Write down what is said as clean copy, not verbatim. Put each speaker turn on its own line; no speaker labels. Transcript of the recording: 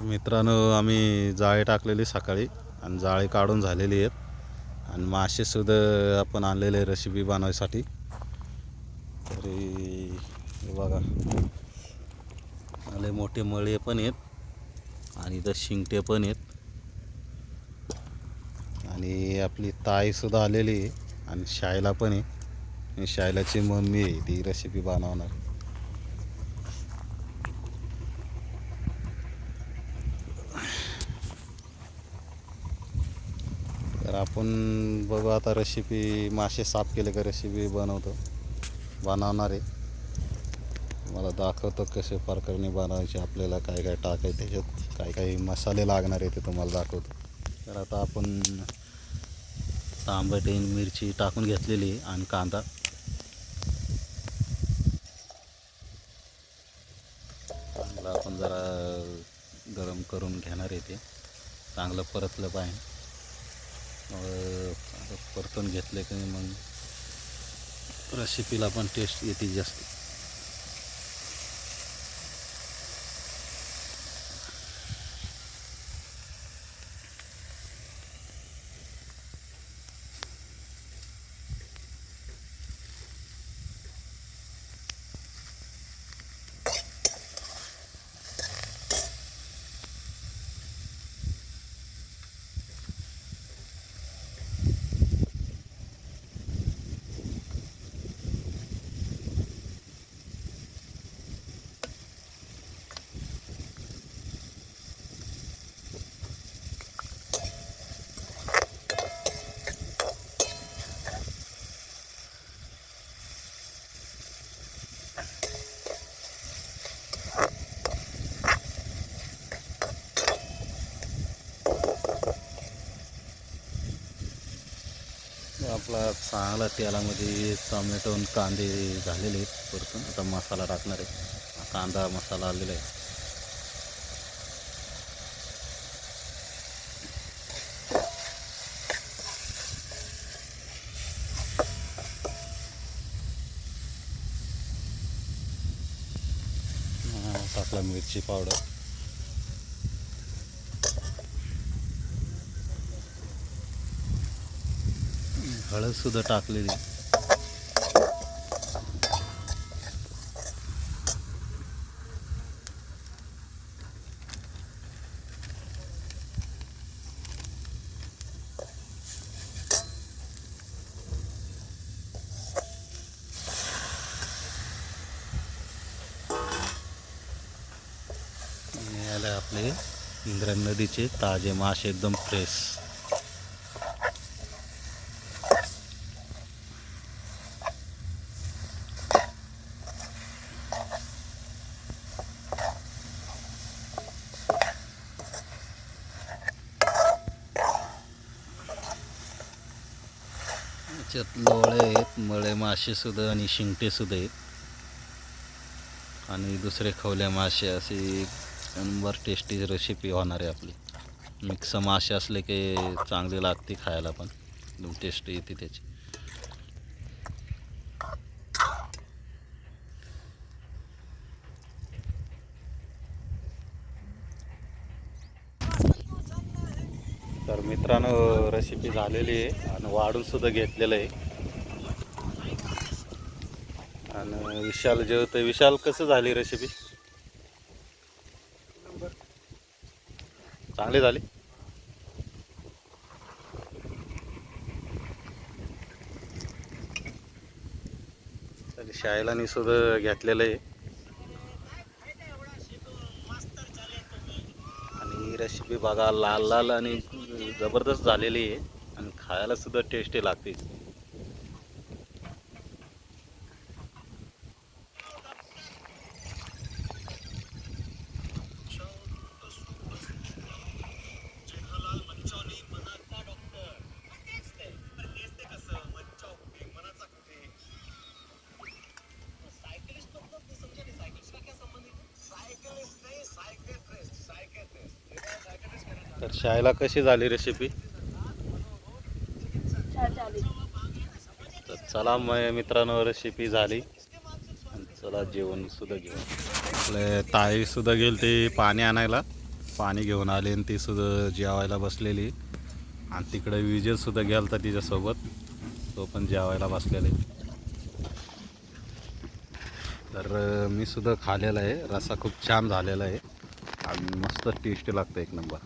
मित्रांनो, आम्ही जाळे टाकलेली सकाळी आणि जाळे काढून झालेली आहेत आणि मासे सुद्धा आपण आणलेले रेसिपी बनवायसाठी. तरी हे बघा, आले मोठे मळे पण आहेत आणि इथं शिंगटे पण आहेत आणि आपली ताई सुद्धा आलेली आहे आणि शायला पण आहे. आणि शायलाची मम्मी आहे, ती रेसिपी बनवणार. तर आपण बघू आता रेसिपी. मासे साफ केले का रेसिपी बनवणार आहे. मला दाखवतो कसे प्रकारे बनवायचे, आपल्याला काय काय टाकायचं त्याच्यात, काय काय मसाले लागणार आहे ते तुम्हाला दाखवतो. तर आता आपण तांबटे मिरची टाकून घेतलेली आहे आणि कांदा. चांगला आपण जरा गरम करून घेणार आहे. ते चांगलं परतलं पाहिजे. परतून घेतले की मग रेसिपीला पण टेस्ट येते जास्त. आपला चांगला तेलामध्ये टोमॅटो आणि कांदे झालेले आहेत परतून. आता मसाला टाकणार आहे. कांदा मसाला आलेला आहे. टाकला मिरची पावडर. हळद सुद्धा टाकलेली. याला आपले इंद्रायणी नदीचे ताजे मासे एकदम फ्रेश. याच्यात लोळे आहेत, मळे मासे सुद्धा आणि शिंगटे सुद्धा आहेत आणि दुसरे खवले मासे. अशी नंबर टेस्टी रेसिपी होणार आहे आपली. मिक्स मासे असले की चांगले लागते खायला, पण एकदम टेस्ट येते त्याची. तर मित्रांनो, रेसिपी झालेली आहे आणि वाढून सुद्धा घेतलेलं आहे. आणि विशाल जेवतोय. विशाल, कसं झाली रेसिपी? चांगली झाली. तर शाळेला सुद्धा घेतलेलं आहे आणि रेसिपी बघा, लाल लाल आणि जबरदस्त झालेली आहे आणि खायला सुद्धा टेस्टी लागते. तर शाळेला कशी झाली रेसिपी? तर चला मित्रांनो, रेसिपी झाली. चला जेवण सुद्धा घेऊ. आपले ताई सुद्धा गेली ते पाणी आणायला. पाणी घेऊन आली आणि ती सुद्धा जेवायला बसलेली. आणि तिकडे विजय सुद्धा गेलता तिच्यासोबत, तो पण जेवायला बसलेला आहे. तर मी सुद्धा खाल्लेला आहे. रस्सा खूप छान झालेला आहे आणि मस्त टेस्टी लागतं, एक नंबर.